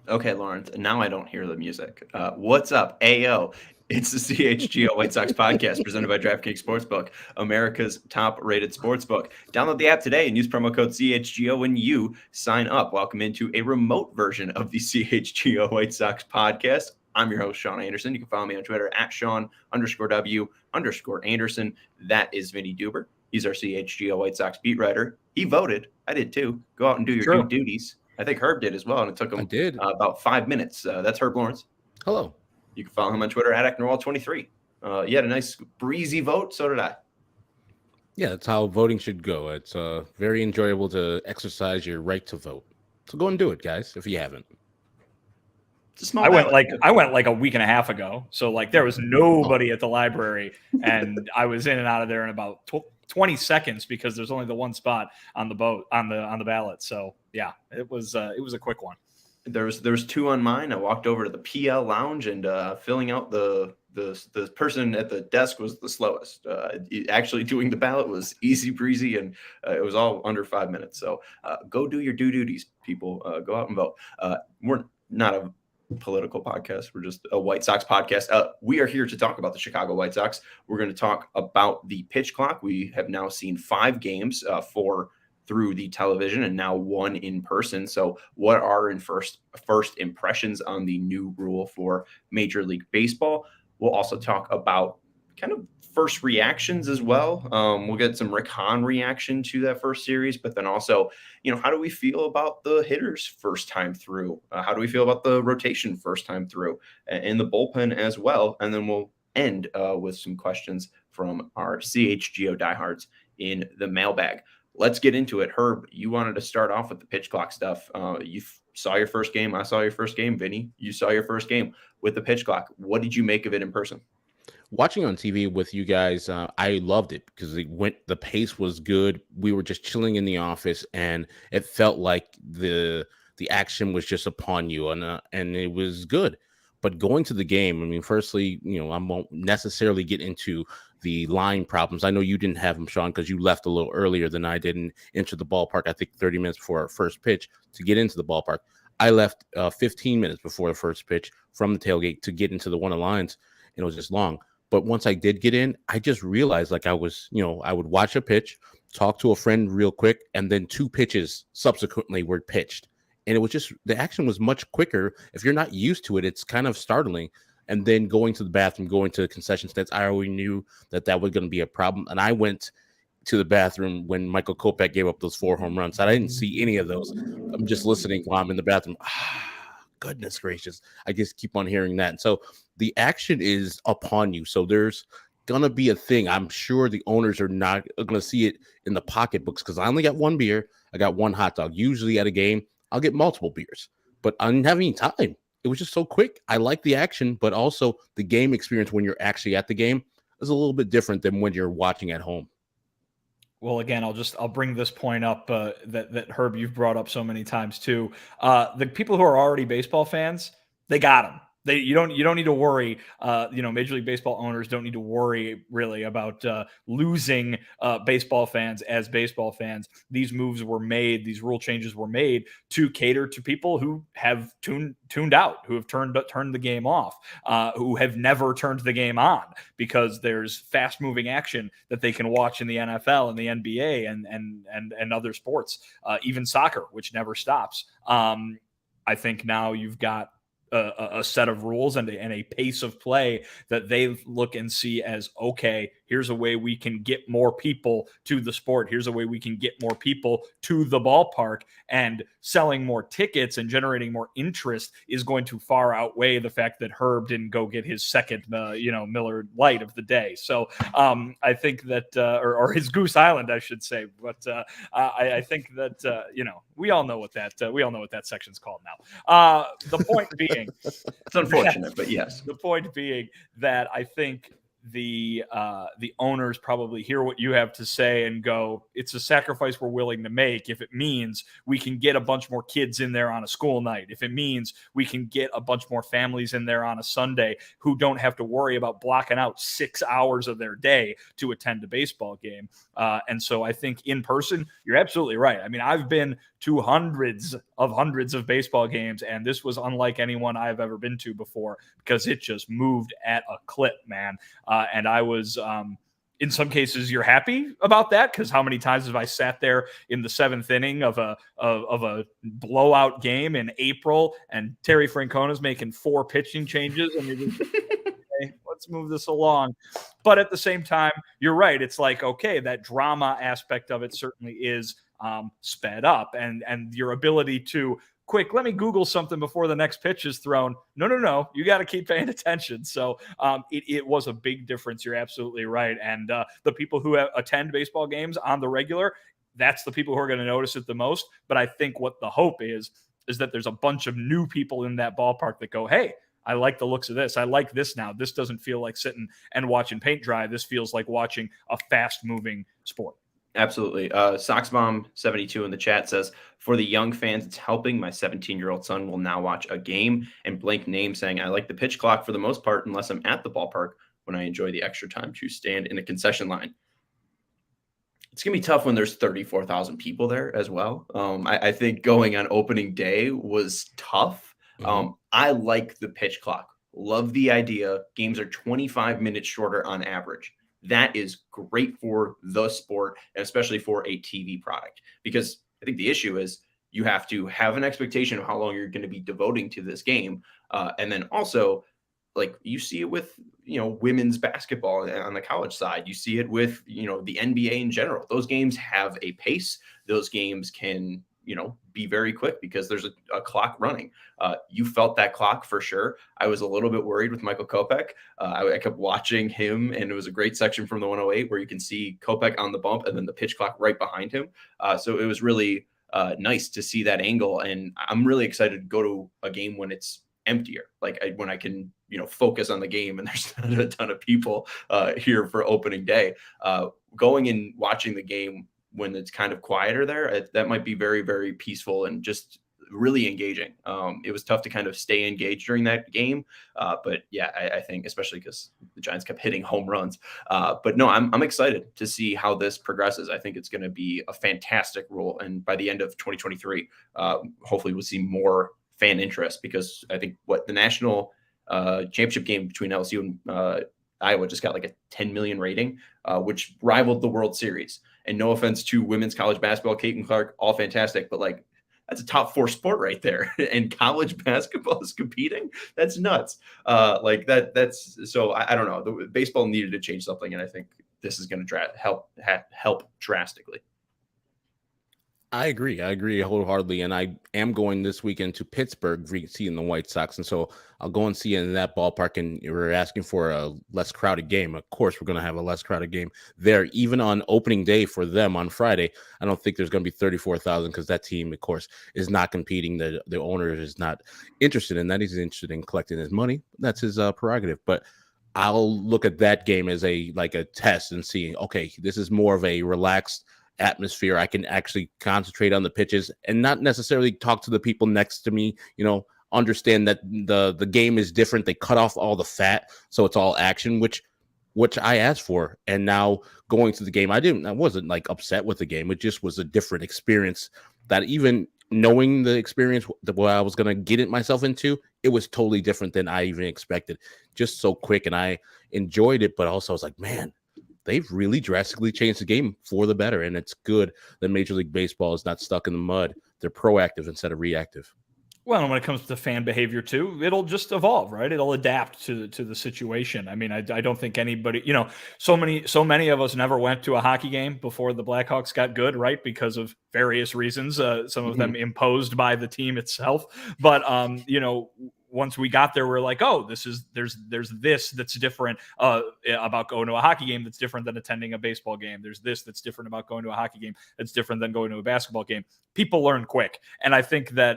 Okay, Lawrence. Now I don't hear the music. What's up, AO? It's the CHGO White Sox Podcast presented by DraftKings Sportsbook, America's top-rated sportsbook. Download the app today and use promo code CHGO when you sign up. Welcome into a remote version of the CHGO White Sox Podcast. I'm your host, Sean Anderson. You can follow me on Twitter at Sean_W_Anderson. That is Vinny Duber. He's our CHGO White Sox beat writer. He voted. I did too. Go out and do your due duties. I think Herb did as well, and it took him about 5 minutes. That's Herb Lawrence. Hello. You can follow him on Twitter at Ecknerwall23. You had a nice breezy vote. So did I. Yeah, that's how voting should go. It's very enjoyable to exercise your right to vote. So go and do it, guys, if you haven't. I went like a week and a half ago. So like there was nobody at the library, and I was in and out of there in about 20 seconds because there's only the one spot on the ballot. So yeah, it was a quick one. There's two on mine. I walked over to the PL lounge and filling out the person at the desk was the slowest. Actually doing the ballot was easy breezy, and it was all under 5 minutes. So go do your due duties, people. Go out and vote. We're not a political podcast. We're just a White Sox podcast. We are here to talk about the Chicago White Sox. We're going to talk about the pitch clock. We have now seen 5 games, 4 through the television and now 1 in person. So what are first impressions on the new rule for Major League Baseball? We'll also talk about kind of first reactions as well. We'll get some Rick Hahn reaction to that first series, but then also, how do we feel about the hitters first time through? How do we feel about the rotation first time through and the bullpen as well? And then we'll end with some questions from our CHGO diehards in the mailbag. Let's get into it. Herb, you wanted to start off with the pitch clock stuff. You saw your first game. I saw your first game. Vinny, you saw your first game with the pitch clock. What did you make of it in person? Watching on TV with you guys, I loved it because the pace was good. We were just chilling in the office, and it felt like the action was just upon you, and it was good. But going to the game, I mean, firstly, I won't necessarily get into the line problems. I know you didn't have them, Sean, because you left a little earlier than I did and entered the ballpark, I think 30 minutes before our first pitch to get into the ballpark. I left 15 minutes before the first pitch from the tailgate to get into one of the lines, and it was just long. But once I did get in, I just realized I was, I would watch a pitch, talk to a friend real quick, and then 2 pitches subsequently were pitched. And it was just, the action was much quicker. If you're not used to it, it's kind of startling. And then going to the bathroom, going to the concession stands, I already knew that was going to be a problem. And I went to the bathroom when Michael Kopech gave up those 4 home runs. I didn't see any of those. I'm just listening while I'm in the bathroom. Goodness gracious. I just keep on hearing that. And so the action is upon you. So there's going to be a thing. I'm sure the owners are not going to see it in the pocketbooks because I only got 1 beer. I got 1 hot dog. Usually at a game, I'll get multiple beers. But I didn't have any time. It was just so quick. I like the action, but also the game experience when you're actually at the game is a little bit different than when you're watching at home. Well, again, I'll bring this point up that Herb, you've brought up so many times too. The people who are already baseball fans, they got them. You don't need to worry. Major League Baseball owners don't need to worry really about losing baseball fans as baseball fans. These moves were made. These rule changes were made to cater to people who have tuned out, who have turned the game off, who have never turned the game on because there's fast moving action that they can watch in the NFL and the NBA and other sports, even soccer, which never stops. I think now you've got a set of rules and a pace of play that they look and see as, okay, here's a way we can get more people to the sport. Here's a way we can get more people to the ballpark, and selling more tickets and generating more interest is going to far outweigh the fact that Herb didn't go get his second, Miller Lite of the day. So I think that, or his Goose Island, I should say. But I think that, we all know what that section's called now. The point being, it's unfortunate, but yes. The point being that I think the owners probably hear what you have to say and go, it's a sacrifice we're willing to make if it means we can get a bunch more kids in there on a school night, if it means we can get a bunch more families in there on a Sunday who don't have to worry about blocking out 6 hours of their day to attend a baseball game. And so I think in person, you're absolutely right. I mean, I've been to hundreds of baseball games, and this was unlike anyone I've ever been to before because it just moved at a clip, man. And I was, in some cases, you're happy about that because how many times have I sat there in the 7th inning of a blowout game in April, and Terry Francona's making 4 pitching changes, and you're just okay, let's move this along. But at the same time, you're right. It's like, okay, that drama aspect of it certainly is sped up, and your ability to quick, let me Google something before the next pitch is thrown. No. You got to keep paying attention. So it was a big difference. You're absolutely right. And the people who attend baseball games on the regular, that's the people who are going to notice it the most. But I think what the hope is that there's a bunch of new people in that ballpark that go, hey, I like the looks of this. I like this now. This doesn't feel like sitting and watching paint dry. This feels like watching a fast-moving sport. Absolutely. Soxbomb72 in the chat says, for the young fans, it's helping. My 17-year-old son will now watch a game, and blank name saying, I like the pitch clock for the most part, unless I'm at the ballpark when I enjoy the extra time to stand in the concession line. It's going to be tough when there's 34,000 people there as well. I think going on opening day was tough. Mm-hmm. I like the pitch clock. Love the idea. Games are 25 minutes shorter on average. That is great for the sport, and especially for a TV product, because I think the issue is you have to have an expectation of how long you're going to be devoting to this game. And then also, like, you see it with, women's basketball on the college side. You see it with, the NBA in general. Those games have a pace. Those games can, be very quick because there's a clock running. You felt that clock for sure. I was a little bit worried with Michael Kopech. I kept watching him, and it was a great section from the 108 where you can see Kopech on the bump and then the pitch clock right behind him. So it was really nice to see that angle. And I'm really excited to go to a game when it's emptier, when I can, focus on the game and there's not a ton of people here for opening day. Going and watching the game when it's kind of quieter there, that might be very, very peaceful and just really engaging. It was tough to kind of stay engaged during that game. But yeah, I think especially because the Giants kept hitting home runs. But no, I'm excited to see how this progresses. I think it's going to be a fantastic rule. And by the end of 2023, hopefully we'll see more fan interest, because I think the national championship game between LSU and Iowa just got like a 10 million rating, which rivaled the World Series. And no offense to women's college basketball, Kate and Clark, all fantastic, but that's a top 4 sport right there. And college basketball is competing. That's nuts. That's so I don't know. The baseball needed to change something, and I think this is going to help drastically. I agree wholeheartedly, and I am going this weekend to Pittsburgh, seeing the White Sox, and so I'll go and see it in that ballpark. And we're asking for a less crowded game. Of course, we're going to have a less crowded game there, even on opening day for them on Friday. I don't think there's going to be 34,000 because that team, of course, is not competing. The owner is not interested in that. He's interested in collecting his money. That's his prerogative. But I'll look at that game as a test and see, okay, this is more of a relaxed atmosphere. I can actually concentrate on the pitches and not necessarily talk to the people next to me, understand that the game is different. They cut off all the fat, so it's all action, which I asked for. And now going to the game, I wasn't upset with the game. It just was a different experience, that even knowing the experience that what I was going to get it myself into, it was totally different than I even expected. Just so quick, and I enjoyed it, but also I was like, man, they've really drastically changed the game for the better. And it's good that Major League Baseball is not stuck in the mud. They're proactive instead of reactive. Well, and when it comes to fan behavior too, it'll just evolve, right? It'll adapt to the situation. I mean, I don't think anybody, so many of us never went to a hockey game before the Blackhawks got good, right? Because of various reasons, some of them imposed by the team itself. But, once we got there, we're like, oh, there's this that's different about going to a hockey game that's different than attending a baseball game. There's this that's different about going to a hockey game that's different than going to a basketball game. People learn quick. And I think that,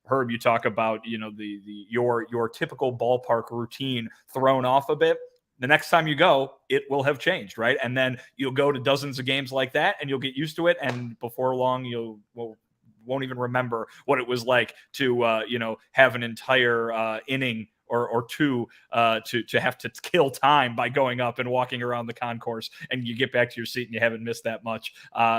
Herb, you talk about, your typical ballpark routine thrown off a bit. The next time you go, it will have changed, right? And then you'll go to dozens of games like that, and you'll get used to it. And before long, won't even remember what it was like to have an entire inning or two to have to kill time by going up and walking around the concourse, and you get back to your seat and you haven't missed that much.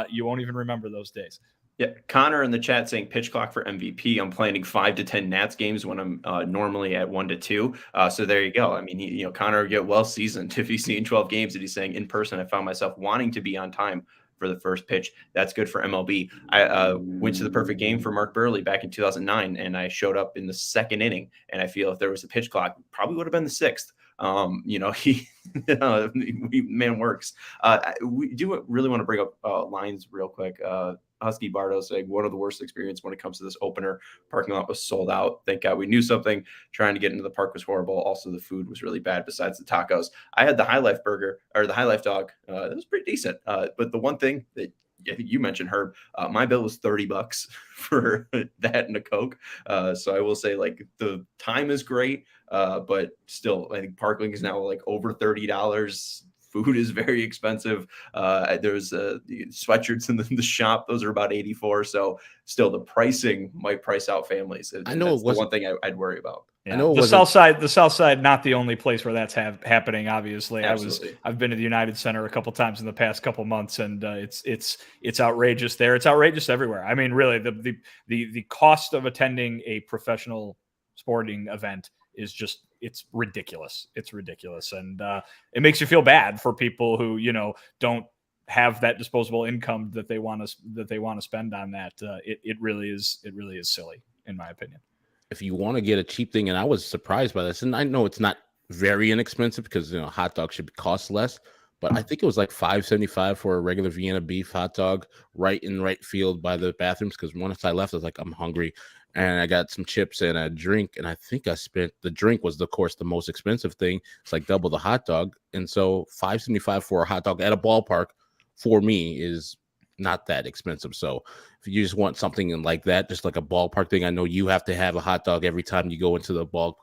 You won't even remember those days. Yeah, Connor in the chat saying pitch clock for MVP. I'm planning 5 to 10 Nats games when I'm normally at 1 to 2. So there you go. I mean, Connor will get well seasoned if he's seeing 12 games and he's saying in person, I found myself wanting to be on time for the first pitch. That's good for MLB. I went to the perfect game for Mark Burley back in 2009, and I showed up in the second inning. And I feel if there was a pitch clock, probably would have been the sixth. Man works. We do really want to bring up lines real quick. Husky Bardo saying one of the worst experience when it comes to this opener. Parking lot was sold out. Thank God we knew something. Trying to get into the park was horrible. Also, the food was really bad besides the tacos. I had the High Life burger or the High Life dog. It was pretty decent. But the one thing that I think you mentioned, Herb, my bill was $30 for that and a Coke. So I will say, like, the time is great, but still, I think parking is now like over $30. Food is very expensive. There's sweatshirts in the shop. Those are about $84. So still, the pricing might price out families. I know that's the one thing I'd worry about. Yeah. I know the South Side, not the only place where that's happening. Obviously, Absolutely. I've been to the United Center a couple times in the past couple months, and it's outrageous there. It's outrageous everywhere. I mean, really, the cost of attending a professional sporting event is just, it's ridiculous. It's ridiculous. And it makes you feel bad for people who, don't have that disposable income that they want to spend on that. It really is silly, in my opinion. If you want to get a cheap thing, and I was surprised by this, and I know it's not very inexpensive because hot dog should cost less, but I think it was like $5.75 for a regular Vienna beef hot dog right in right field by the bathrooms. Because once I left, I was like, I'm hungry. And I got some chips and a drink, and I think the drink was, of course, the most expensive thing. It's like double the hot dog. And so $5.75 for a hot dog at a ballpark for me is not that expensive. So if you just want something like that, just like a ballpark thing, I know you have to have a hot dog every time you go into the ball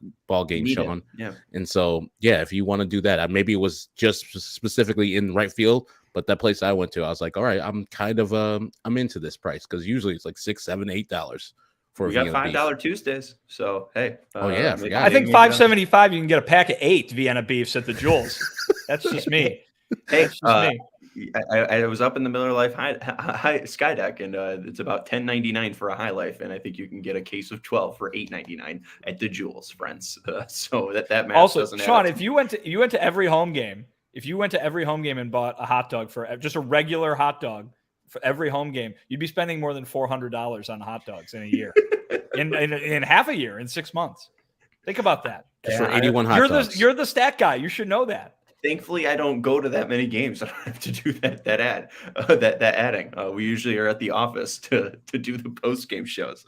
game, Sean. Yeah. And so, yeah, if you want to do that, maybe it was just specifically in right field, but that place I went to, I was like, all right, I'm kind of I'm into this price, because usually it's like $6, $7, $8. We got $5 Tuesdays, so hey. I think $5.75 you can get a pack of 8 Vienna beefs at the Jewels. That's just me. Hey, I was up in the Miller Lite high Sky Deck, and it's about $10.99 for a High Life, and I think you can get a case of 12 for $8.99 at the Jewels, friends. So that math also, doesn't Sean, add if you went to every home game, and bought a hot dog for just a regular hot dog for every home game, you'd be spending more than $400 on hot dogs in a year, in half a year, in 6 months. Think about that. For 81 hot dogs. You're the stat guy. You should know that. Thankfully, I don't go to that many games. I don't have to do that adding. We usually are at the office to do the post game shows.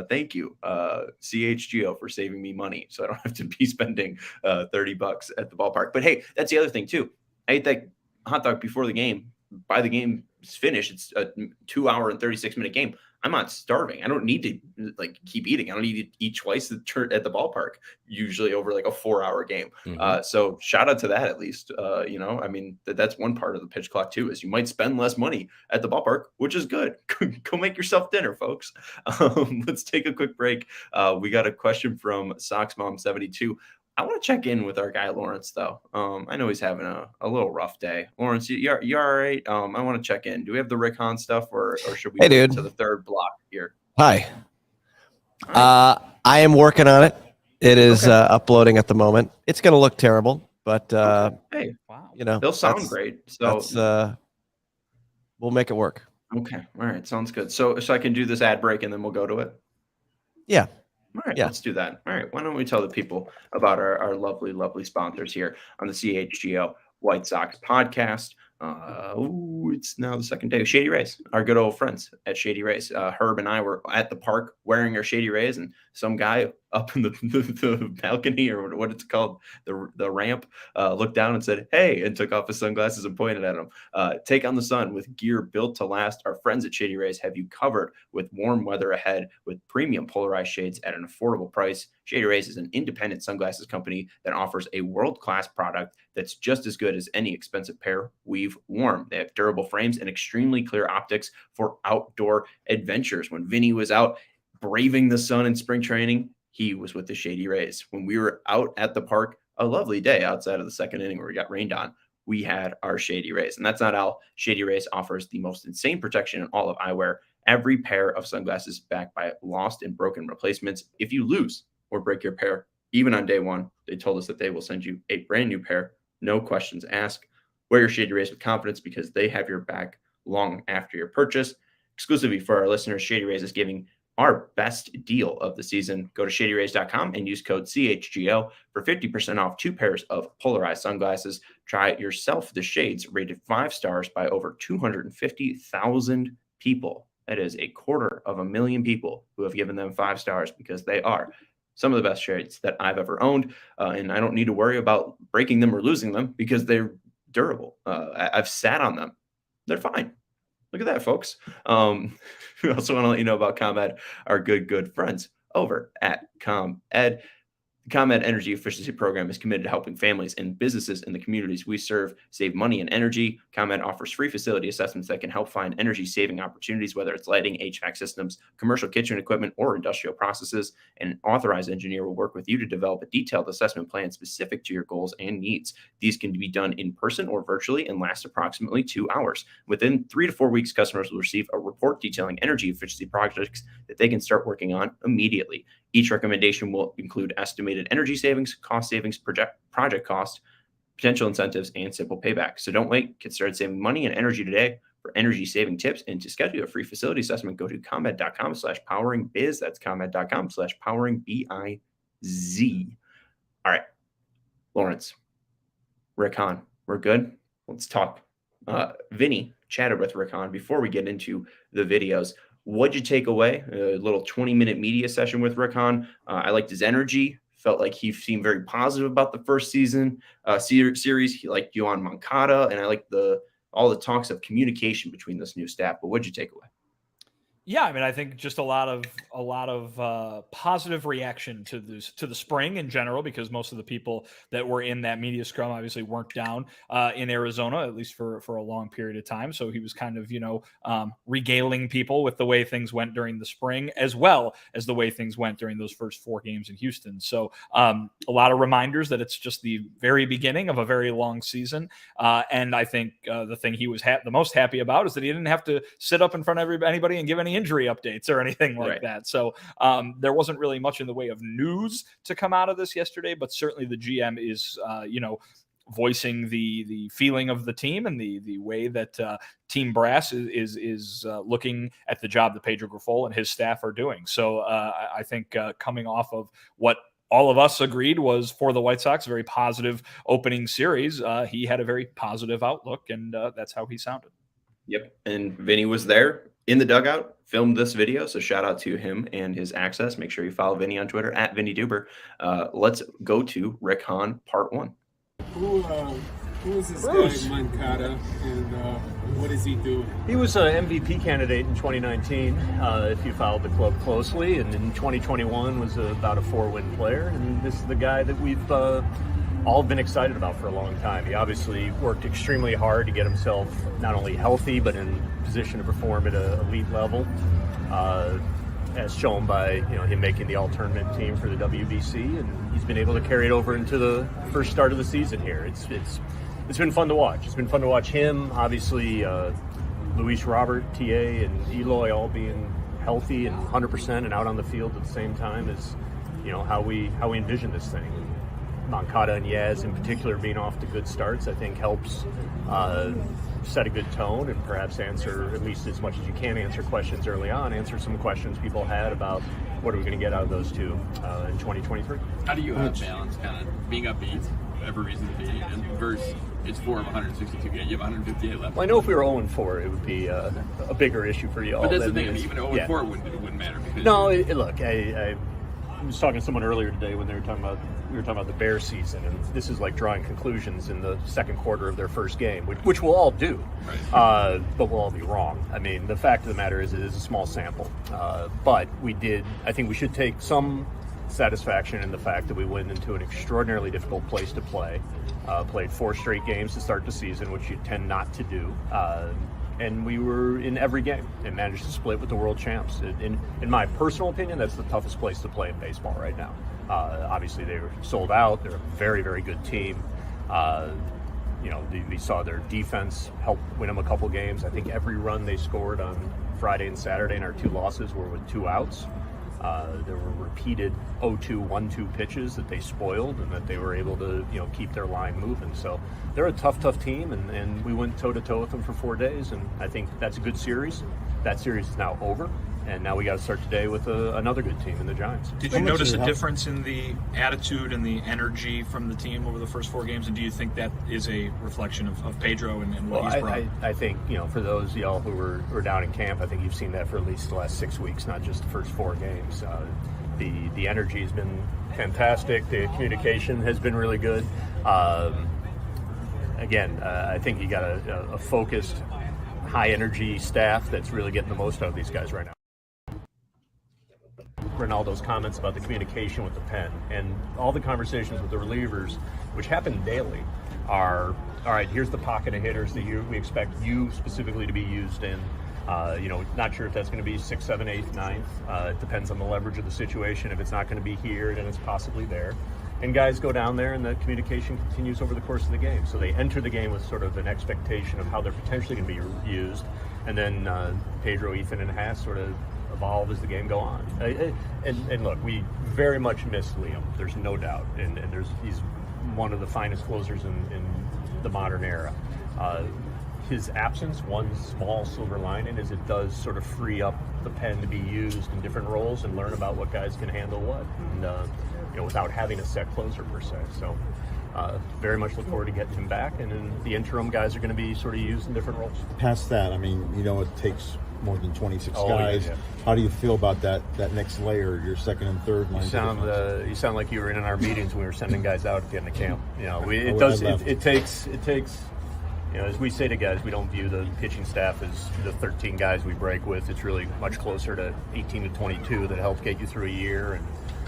Thank you, CHGO, for saving me money, so I don't have to be spending $30 at the ballpark. But hey, that's the other thing too. I ate that hot dog before the game. By the game is finished, it's a 2-hour and 36-minute game. I'm not starving. I don't need to keep eating. I don't need to eat twice at the ballpark, usually over like a 4-hour game. Mm-hmm. So shout out to that, at least. I mean, that's one part of the pitch clock too, is you might spend less money at the ballpark, which is good. Go make yourself dinner, folks. Let's take a quick break. We got a question from Sox Mom 72. I want to check in with our guy Lawrence, though. I know he's having a little rough day. Lawrence, you all right? I want to check in. Do we have the Rick Hahn stuff, or should we move to the third block here? Hi. I am working on it. It is uploading at the moment. It's going to look terrible, but hey, wow, they'll sound great. So we'll make it work. Okay, all right, sounds good. So I can do this ad break and then we'll go to it. Yeah. All right, let's do that. All right, why don't we tell the people about our lovely, lovely sponsors here on the CHGO White Sox Podcast. It's now the second day of Shady Rays, our good old friends at Shady Rays. Herb and I were at the park wearing our Shady Rays, and some guy up in the balcony, or what it's called, the ramp, looked down and said, "Hey," and took off his sunglasses and pointed at him. Take on the sun with gear built to last. Our friends at Shady Rays have you covered with warm weather ahead with premium polarized shades at an affordable price. Shady Rays is an independent sunglasses company that offers a world-class product that's just as good as any expensive pair we've worn. They have durable frames and extremely clear optics for outdoor adventures. When Vinny was out braving the sun in spring training, he was with the Shady Rays. When we were out at the park, a lovely day outside of the second inning where we got rained on, we had our Shady Rays. And that's not all. Shady Rays offers the most insane protection in all of eyewear. Every pair of sunglasses backed by lost and broken replacements. If you lose or break your pair, even on day one, they told us that they will send you a brand new pair. No questions asked. Wear your Shady Rays with confidence because they have your back long after your purchase. Exclusively for our listeners, Shady Rays is giving our best deal of the season. Go to shadyrays.com and use code CHGO for 50% off 2 pairs of polarized sunglasses. Try it yourself. The shades rated 5 stars by over 250,000 people. That is 250,000 people who have given them 5 stars because they are some of the best shades that I've ever owned. And I don't need to worry about breaking them or losing them because they're durable. I've sat on them. They're fine. Look at that, folks. We also want to let you know about ComEd, our good friends over at ComEd. The ComEd Energy Efficiency Program is committed to helping families and businesses in the communities we serve save money and energy. ComEd offers free facility assessments that can help find energy-saving opportunities, whether it's lighting, HVAC systems, commercial kitchen equipment, or industrial processes. An authorized engineer will work with you to develop a detailed assessment plan specific to your goals and needs. These can be done in person or virtually and last approximately 2 hours. Within 3 to 4 weeks, customers will receive a report detailing energy efficiency projects that they can start working on immediately. Each recommendation will include estimated energy savings, cost savings, project cost, potential incentives, and simple payback. So don't wait. Get started saving money and energy today. For energy saving tips and to schedule a free facility assessment, go to ComEd.com/poweringbiz. That's ComEd.com/poweringbiz. All right, Lawrence, Rick Hahn, we're good. Let's talk. Vinny chatted with Rick Hahn before we get into the videos. What'd you take away? A little 20-minute media session with Rick Hahn. I liked his energy. Felt like he seemed very positive about the first season series. He liked Yoan Moncada, and I liked all the talks of communication between this new staff. But what'd you take away? Yeah, I mean, I think just a lot of positive reaction to the spring in general, because most of the people that were in that media scrum obviously weren't down in Arizona, at least for a long period of time. So he was kind of, regaling people with the way things went during the spring, as well as the way things went during those first 4 games in Houston. So a lot of reminders that it's just the very beginning of a very long season. And I think the thing he was the most happy about is that he didn't have to sit up in front of anybody and give any injury updates or anything like that. So there wasn't really much in the way of news to come out of this yesterday, but certainly the GM is, voicing the feeling of the team and the way that Team Brass is looking at the job that Pedro Grifol and his staff are doing. So I think coming off of what all of us agreed was, for the White Sox, a very positive opening series, he had a very positive outlook, and that's how he sounded. Yep. And Vinny was there in the dugout, filmed this video. So shout out to him and his access. Make sure you follow Vinny on Twitter at Vinny Duber. Let's go to Rick Hahn, part 1. Who is this guy, Moncada, and what is he doing? He was an MVP candidate in 2019, if you followed the club closely, and in 2021 was about a 4-win player. And this is the guy that we've all been excited about for a long time. He obviously worked extremely hard to get himself not only healthy, but in position to perform at an elite level, as shown by him making the all-tournament team for the WBC, and he's been able to carry it over into the first start of the season here. It's been fun to watch. It's been fun to watch him, obviously, Luis Robert, TA, and Eloy all being healthy and 100% and out on the field at the same time as how we envision this thing. Moncada and Yaz in particular being off to good starts, I think helps set a good tone and perhaps answer, at least as much as you can answer questions early on, answer some questions people had about what are we going to get out of those two in 2023. How do you balance kind of being upbeat, every reason to be, and versus it's 4 of 162 games, you have 158 left? Well, I know if we were 0-4, it would be a bigger issue for y'all. But that's the thing, even 0-4 wouldn't matter. Because no, look, was talking to someone earlier today when we were talking about the Bears season, and this is like drawing conclusions in the second quarter of their first game, which we'll all do, but we'll all be wrong. I mean, the fact of the matter is it is a small sample, but I think we should take some satisfaction in the fact that we went into an extraordinarily difficult place to play, played 4 straight games to start the season, which you tend not to do. And we were in every game and managed to split with the world champs. In my personal opinion, that's the toughest place to play in baseball right now. Obviously, they were sold out. They're a very, very good team. We saw their defense help win them a couple games. I think every run they scored on Friday and Saturday in our 2 losses were with 2 outs. There were repeated 0-2, 1-2 pitches that they spoiled and that they were able to, keep their line moving. So they're a tough team, and we went toe-to-toe with them for 4 days, and I think that's a good series. That series is now over, and now we got to start today with another good team in the Giants. Did you notice a difference in the attitude and the energy from the team over the first 4 games, and do you think that is a reflection of Pedro and what he's brought? I think, for those of y'all who were down in camp, I think you've seen that for at least the last 6 weeks, not just the first 4 games. The energy has been fantastic. The communication has been really good. I think you got a focused, high-energy staff that's really getting the most out of these guys right now. Ronaldo's comments about the communication with the pen and all the conversations with the relievers, which happen daily, are, all right, here's the pocket of hitters that we expect you specifically to be used in. Not sure if that's going to be 6th, 7th, 8th, 9th. It depends on the leverage of the situation. If it's not going to be here, then it's possibly there. And guys go down there, and the communication continues over the course of the game. So they enter the game with sort of an expectation of how they're potentially going to be used. And then Pedro, Ethan, and Haas sort of evolve as the game go on. And look, we very much miss Liam. There's no doubt. And he's one of the finest closers in the modern era. His absence, one small silver lining, is it does sort of free up the pen to be used in different roles and learn about what guys can handle what, and without having a set closer per se. So very much look forward to getting him back, and then the interim guys are going to be sort of used in different roles. Past that, it takes more than 26 guys. Yeah. How do you feel about that next layer, your second and third line? You sound like you were in our meetings when we were sending guys out at the end of camp. It takes. As we say to guys, we don't view the pitching staff as the 13 guys we break with. It's really much closer to 18 to 22 that helps get you through a year.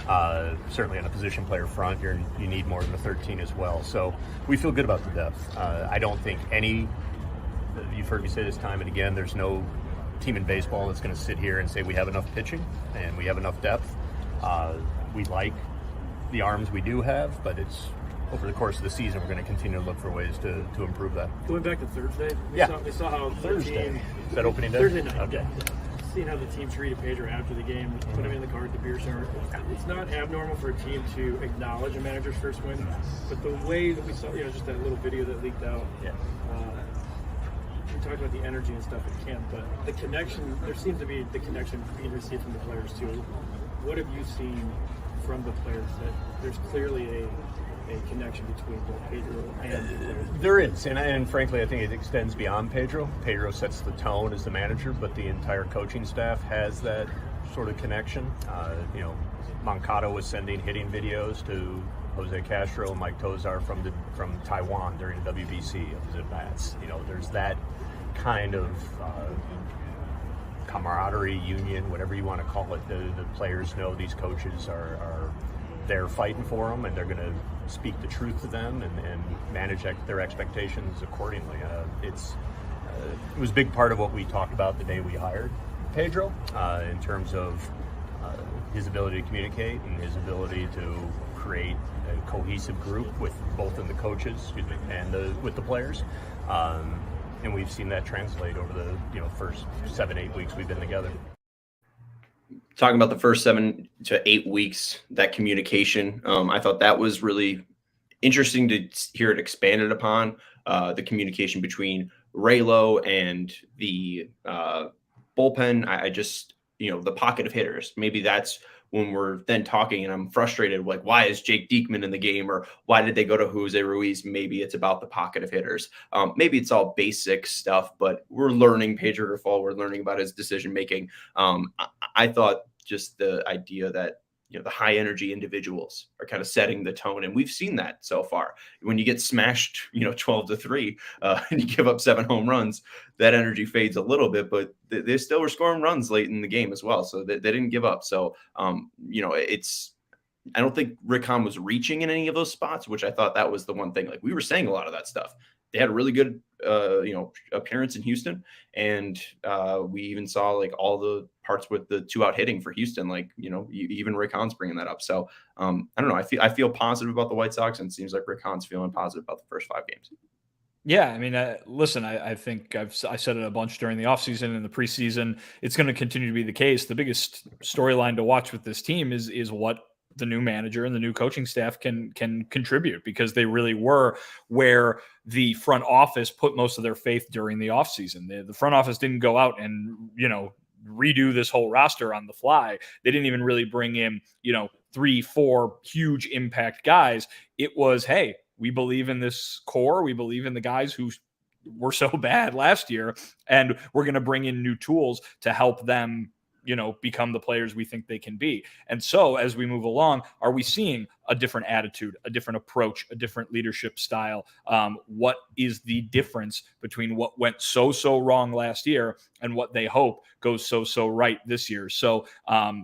And certainly on a position player front, you need more than the 13 as well. So we feel good about the depth. I don't think you've heard me say this time and again, there's no team in baseball that's going to sit here and say we have enough pitching and we have enough depth. We like the arms we do have, but it's over the course of the season, we're going to continue to look for ways to improve that. Going back to Thursday, we saw how Thursday. The team, is that opening day? Thursday night. Okay. Seeing how the team treated Pedro after the game, put him in the car at the beer center. It's not abnormal for a team to acknowledge a manager's first win, but the way that we saw, just that little video that leaked out. Yeah. We talked about the energy and stuff at camp, but the connection, there seems to be the connection being received from the players too. What have you seen from the players that there's clearly a connection between both Pedro and the players? There is, and frankly, I think it extends beyond Pedro. Pedro sets the tone as the manager, but the entire coaching staff has that sort of connection. Moncada was sending hitting videos to Jose Castro and Mike Tozar from Taiwan during the WBC of his at-bats. There's that kind of camaraderie, union, whatever you want to call it. The players know these coaches are they're fighting for them, and they're going to speak the truth to them and manage their expectations accordingly. It was a big part of what we talked about the day we hired Pedro, in terms of his ability to communicate and his ability to create a cohesive group with both in the coaches and with the players. And we've seen that translate over the first 7-8 weeks we've been together. Talking about the first 7 to 8 weeks, that communication, I thought that was really interesting to hear it expanded upon, the communication between Raylo and the bullpen. I just, the pocket of hitters, maybe that's when we're then talking and I'm frustrated, like, why is Jake Diekman in the game, or why did they go to Jose Ruiz? Maybe it's about the pocket of hitters. Maybe it's all basic stuff, but we're learning Pedro Grifol. We're learning about his decision-making. I thought just the idea that, the high energy individuals are kind of setting the tone. And we've seen that so far. When you get smashed, 12-3 and you give up 7 home runs, that energy fades a little bit, but they still were scoring runs late in the game as well. So they didn't give up. So, I don't think Rick Hahn was reaching in any of those spots, which I thought that was the one thing. Like, we were saying a lot of that stuff. They had a really good, appearance in Houston. And we even saw like all the parts with the 2-out hitting for Houston. Like, even Rick Hahn's bringing that up. So I don't know. I feel positive about the White Sox, and it seems like Rick Hahn's feeling positive about the first 5 games. Yeah, I mean, listen, I think I said it a bunch during the offseason and the preseason. It's going to continue to be the case. The biggest storyline to watch with this team is what the new manager and the new coaching staff can contribute, because they really were where the front office put most of their faith during the offseason. The front office didn't go out and, redo this whole roster on the fly. They didn't even really bring in, 3-4 huge impact guys. It was, hey, we believe in this core. We believe in the guys who were so bad last year, and we're going to bring in new tools to help them become the players we think they can be. And so as we move along, are we seeing a different attitude, a different approach, a different leadership style? What is the difference between what went so wrong last year and what they hope goes so right this year? So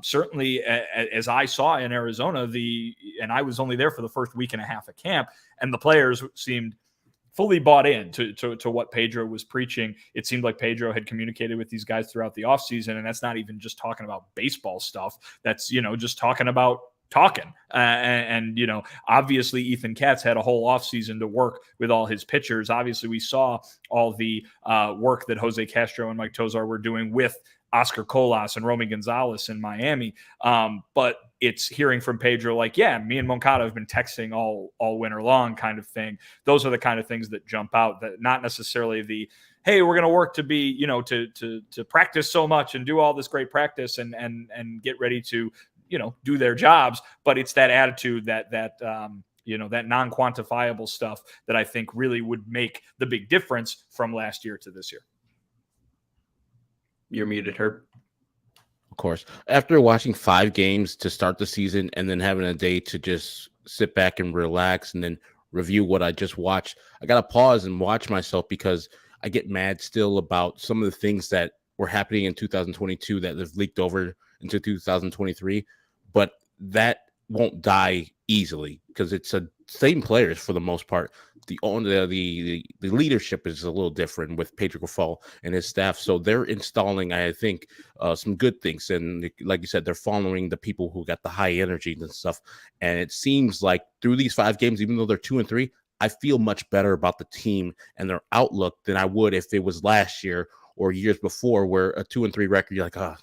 certainly, as I saw in Arizona, and I was only there for the first week and a half of camp, and the players seemed fully bought in to what Pedro was preaching. It seemed like Pedro had communicated with these guys throughout the offseason, and that's not even just talking about baseball stuff. That's, just talking about talking. And obviously Ethan Katz had a whole offseason to work with all his pitchers. Obviously, we saw all the work that Jose Castro and Mike Tozar were doing with Oscar Colas and Romy Gonzalez in Miami. But it's hearing from Pedro like, yeah, me and Moncada have been texting all winter long kind of thing. Those are the kind of things that jump out, that not necessarily the, hey, we're going to work to be, to practice so much and do all this great practice and get ready to, do their jobs. But it's that attitude, that non-quantifiable stuff that I think really would make the big difference from last year to this year. You're muted, Herb. Of course. After watching 5 games to start the season and then having a day to just sit back and relax and then review what I just watched, I got to pause and watch myself, because I get mad still about some of the things that were happening in 2022 that have leaked over into 2023. But that won't die easily, because it's the same players for the most part. The leadership is a little different with Pedro Grifol and his staff. So they're installing, I think, some good things. And like you said, they're following the people who got the high energy and stuff. And it seems like through these 5 games, even though they're 2-3, I feel much better about the team and their outlook than I would if it was last year or years before, where a 2-3 record, you're like,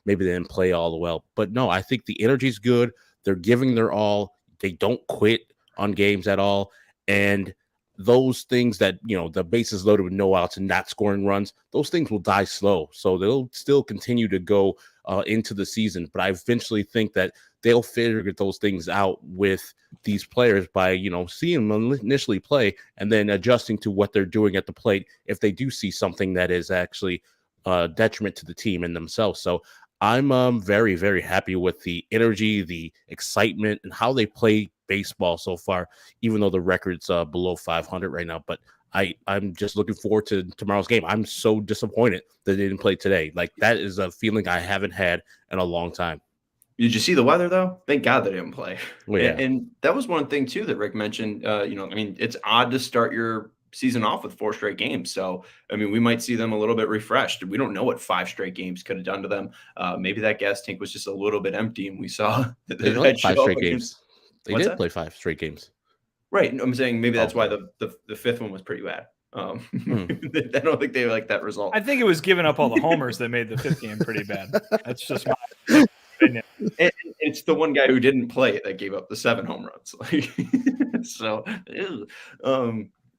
maybe they didn't play all well. But no, I think the energy's good. They're giving their all. They don't quit on games at all. And those things that, the bases loaded with no outs and not scoring runs, those things will die slow. So they'll still continue to go into the season. But I eventually think that they'll figure those things out with these players by, seeing them initially play and then adjusting to what they're doing at the plate if they do see something that is actually detriment to the team and themselves. So I'm very, very happy with the energy, the excitement, and how they play baseball so far, even though the record's below 500 right now. But I'm just looking forward to tomorrow's game. I'm so disappointed that they didn't play today. Like, that is a feeling I haven't had in a long time. Did you see the weather, though? Thank God they didn't play. Well, yeah. And that was one thing, too, that Rick mentioned. It's odd to start your season off with 4 straight games. So, we might see them a little bit refreshed. We don't know what 5 straight games could have done to them. Maybe that gas tank was just a little bit empty, and we saw that they played 5 straight games. They did play 5 straight games. Right. I'm saying maybe that's why the 5th one was pretty bad. I don't think they like that result. I think it was giving up all the homers that made the 5th game pretty bad. That's just my opinion. It's the one guy who didn't play it that gave up the 7 home runs. So,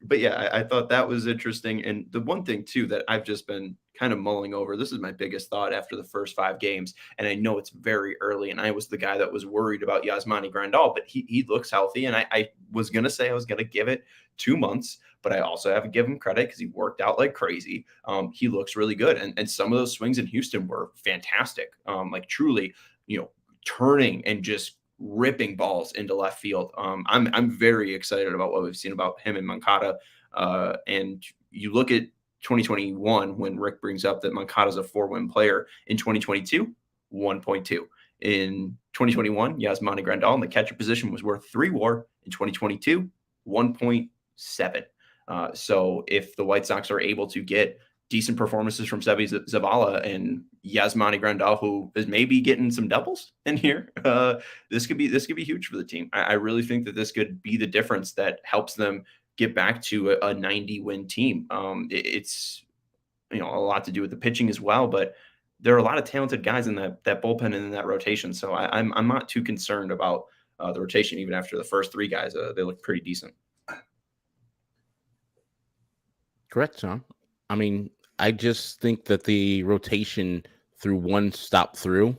but yeah, I thought that was interesting. And the one thing, too, that I've just been kind of mulling over, this is my biggest thought after the first 5 games. And I know it's very early, and I was the guy that was worried about Yasmani Grandal, but he looks healthy. And I was going to say I was going to give it 2 months, but I also have to give him credit because he worked out like crazy. He looks really good. And some of those swings in Houston were fantastic. Truly, turning and just ripping balls into left field. I'm very excited about what we've seen about him and Moncada. And you look at 2021 when Rick brings up that Moncada's a 4-win player. In 2022, 1.2. In 2021, Yasmani Grandal in the catcher position was worth 3 WAR. In 2022, 1.7. So if the White Sox are able to get decent performances from Sebi Zavala and Yasmani Grandal, who is maybe getting some doubles in here, this could be huge for the team. I really think that this could be the difference that helps them get back to a 90-win team. It's a lot to do with the pitching as well, but there are a lot of talented guys in that bullpen and in that rotation. So I'm not too concerned about the rotation, even after the first 3 guys. They look pretty decent. Correct, John. I mean, I just think that the rotation through one stop through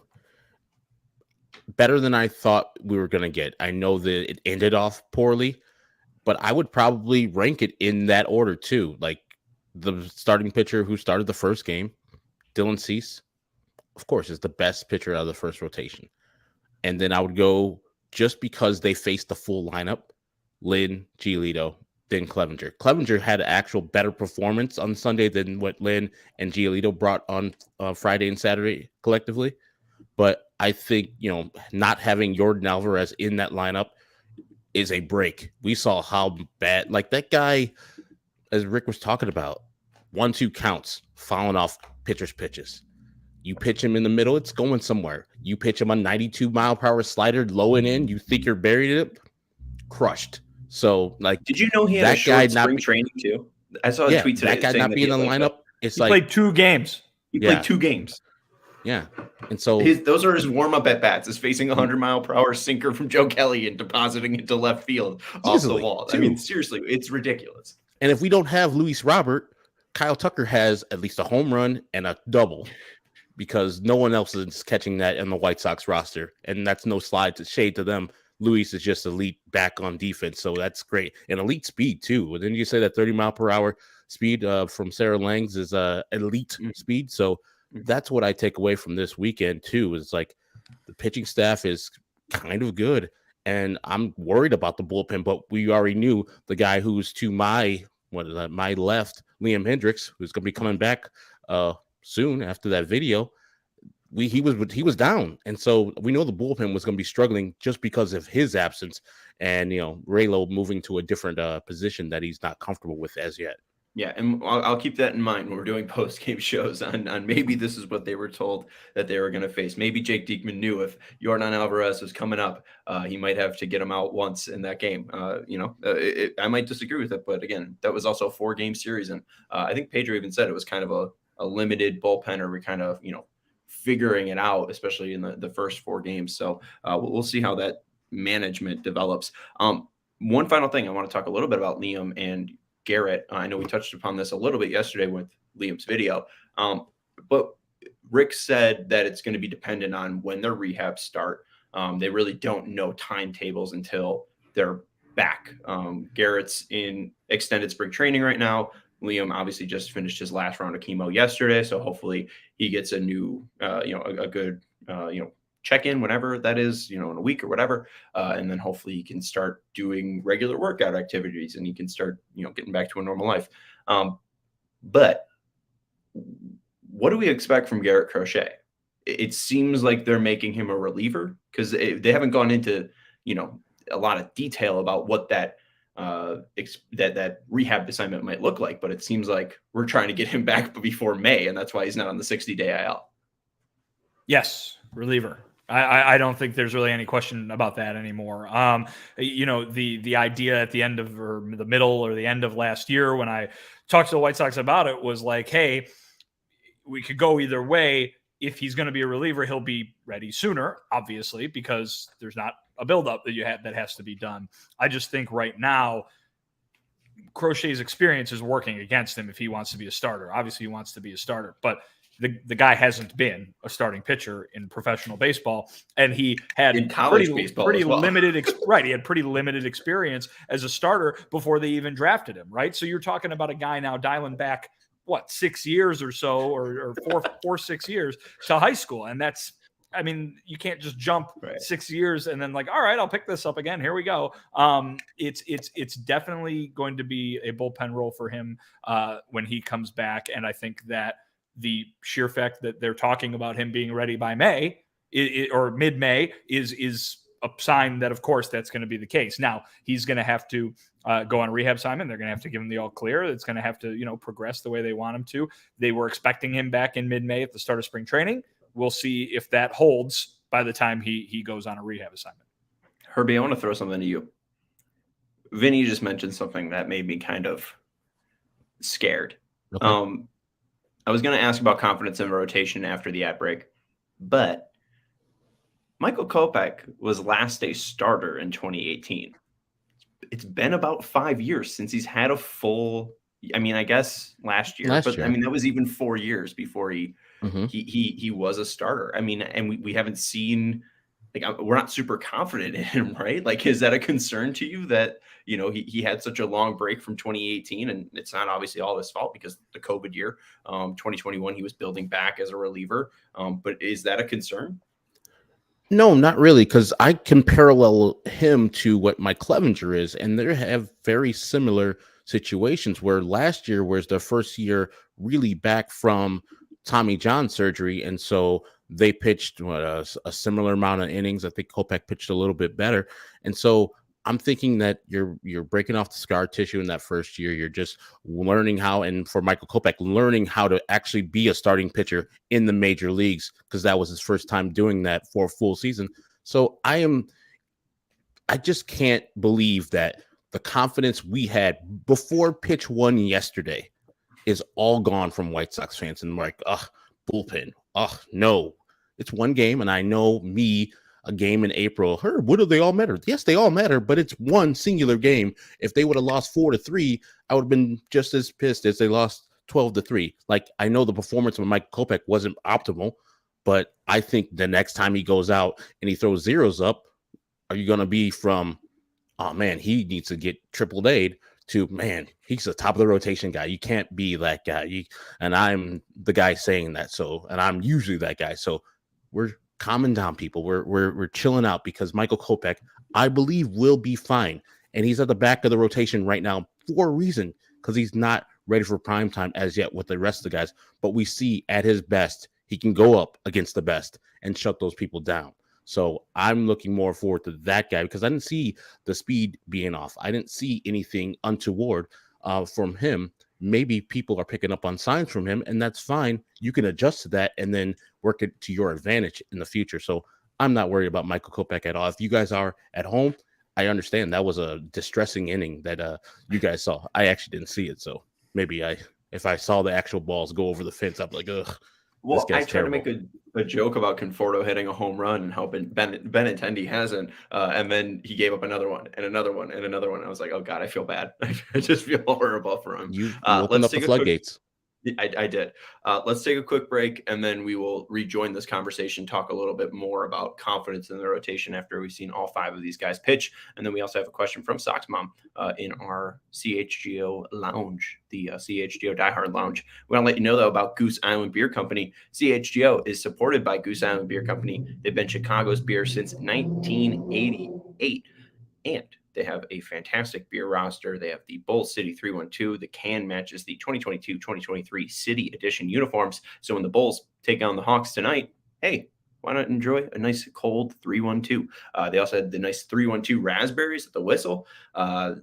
better than I thought we were going to get. I know that it ended off poorly, but I would probably rank it in that order too. Like the starting pitcher who started the first game, Dylan Cease, of course, is the best pitcher out of the first rotation. And then I would go, just because they faced the full lineup, Lynn, Giolito, then Clevinger. Clevinger had an actual better performance on Sunday than what Lynn and Giolito brought on Friday and Saturday collectively. But I think, not having Yordan Alvarez in that lineup is a break. We saw how bad, like that guy, as Rick was talking about, 1-2 counts, fouling off pitchers' pitches. You pitch him in the middle, it's going somewhere. You pitch him a 92-mile-per-hour slider, low and in, you think you're buried in it, crushed. So, like, did you know he had a short spring training too? I saw a tweet today. That guy not being in the lineup. It's he played 2 games. He played 2 games. Yeah, and so those are his warm-up at bats. Is facing a 100-mile-per-hour sinker from Joe Kelly and depositing it to left field off the wall. I mean, seriously, it's ridiculous. And if we don't have Luis Robert, Kyle Tucker has at least a home run and a double, because no one else is catching that in the White Sox roster, and that's no shade to them. Luis is just elite back on defense, so that's great. And elite speed, too. Didn't you say that 30-mile-per-hour speed from Sarah Langs is elite speed? So that's what I take away from this weekend, too, is like the pitching staff is kind of good. And I'm worried about the bullpen, but we already knew the guy who's to my left, Liam Hendriks, who's going to be coming back soon after that video. He was down, and so we know the bullpen was going to be struggling just because of his absence, and Raylo moving to a different position that he's not comfortable with as yet. Yeah, and I'll keep that in mind when we're doing post-game shows on maybe this is what they were told that they were going to face. Maybe Jake Diekman knew if Yordan Alvarez was coming up, he might have to get him out once in that game. I might disagree with it, but again, that was also a 4-game series, and I think Pedro even said it was kind of a limited bullpen, or we kind of figuring it out, especially in the first 4 games. So we'll see how that management develops. One final thing, I want to talk a little bit about Liam and Garrett. I know we touched upon this a little bit yesterday with Liam's video, but Rick said that it's going to be dependent on when their rehabs start. They really don't know timetables until they're back. Garrett's in extended spring training right now. Liam obviously just finished his last round of chemo yesterday, so hopefully he gets a new, a good, check-in whenever that is, in a week or whatever, and then hopefully he can start doing regular workout activities and he can start, getting back to a normal life. But what do we expect from Garrett Crochet? It seems like they're making him a reliever, because they haven't gone into, a lot of detail about what that rehab assignment might look like, but it seems like we're trying to get him back before May, and that's why he's not on the 60-day IL. Yes, reliever. I don't think there's really any question about that anymore. The idea at the end of, or the middle or the end of last year, when I talked to the White Sox about it, was like, hey, we could go either way. If he's going to be a reliever, he'll be ready sooner, obviously, because there's not a buildup that has to be done. I just think right now, Crochet's experience is working against him if he wants to be a starter. Obviously, he wants to be a starter, but the guy hasn't been a starting pitcher in professional baseball, and he had in college baseball pretty well. limited. He had pretty limited experience as a starter before they even drafted him. Right, so you're talking about a guy now dialing back 6 years or so, or 6 years to high school, and that's I mean, you can't just jump Right. 6 years and then like, all right, I'll pick this up again. Here we go. It's definitely going to be a bullpen role for him when he comes back. And I think that the sheer fact that they're talking about him being ready by May or mid-May is a sign that, of course, that's going to be the case. Now, he's going to have to go on a rehab assignment. They're going to have to give him the all clear. It's going to have to, progress the way they want him to. They were expecting him back in mid-May at the start of spring training. We'll see if that holds by the time he goes on a rehab assignment. Herbie, I want to throw something to you. Vinny just mentioned something that made me kind of scared. Okay. I was going to ask about confidence in rotation after the ad break, but Michael Kopech was last a starter in 2018. It's been about 5 years since he's had a full, I guess last year, that was even 4 years before he was a starter. And we haven't seen, we're not super confident in him, right? Like, is that a concern to you that, he had such a long break from 2018, and it's not obviously all his fault because the COVID year, 2021, he was building back as a reliever. But is that a concern? No, not really, because I can parallel him to what Mike Clevinger is, and they have very similar situations where last year was their first year really back from Tommy John surgery, and so they pitched a similar amount of innings. I think Kopech pitched a little bit better, and so I'm thinking that you're breaking off the scar tissue in that first year. You're just learning how, and for Michael Kopech, learning how to actually be a starting pitcher in the major leagues, because that was his first time doing that for a full season. So I just can't believe that the confidence we had before pitch one yesterday is all gone from White Sox fans. And like, bullpen. No, it's one game. And I know a game in April. What do they all matter? Yes, they all matter, but it's one singular game. If they would have lost 4-3, I would have been just as pissed as they lost 12-3. Like, I know the performance of Mike Kopech wasn't optimal, but I think the next time he goes out and he throws zeros up, are you going to be from, oh man, he needs to get triple A'd, to, man, he's the top of the rotation guy. You can't be that guy. And I'm the guy saying that. So, and I'm usually that guy. So we're calming down, people. We're chilling out, because Michael Kopech, I believe, will be fine. And he's at the back of the rotation right now for a reason, because he's not ready for prime time as yet with the rest of the guys. But we see at his best, he can go up against the best and shut those people down. So I'm looking more forward to that guy, because I didn't see the speed being off. I didn't see anything untoward from him. Maybe people are picking up on signs from him, and that's fine. You can adjust to that and then work it to your advantage in the future. So I'm not worried about Michael Kopech at all. If you guys are at home, I understand that was a distressing inning that you guys saw. I actually didn't see it, so maybe if I saw the actual balls go over the fence, I'm like, ugh. Well, I tried to make a joke about Conforto hitting a home run and how Benintendi hasn't, and then he gave up another one and another one and another one. I was like, oh God, I feel bad. I just feel horrible for him. You opened up the floodgates. I did. Let's take a quick break, and then we will rejoin this conversation, talk a little bit more about confidence in the rotation after we've seen all five of these guys pitch. And then we also have a question from Sox Mom in our CHGO lounge, the CHGO Diehard Lounge. We want to let you know, though, about Goose Island Beer Company. CHGO is supported by Goose Island Beer Company. They've been Chicago's beer since 1988. And they have a fantastic beer roster. They have the Bull City 312. The can matches the 2022-2023 City Edition uniforms. So when the Bulls take on the Hawks tonight, hey, why not enjoy a nice cold 312? They also had the nice 312 raspberries at the Whistle.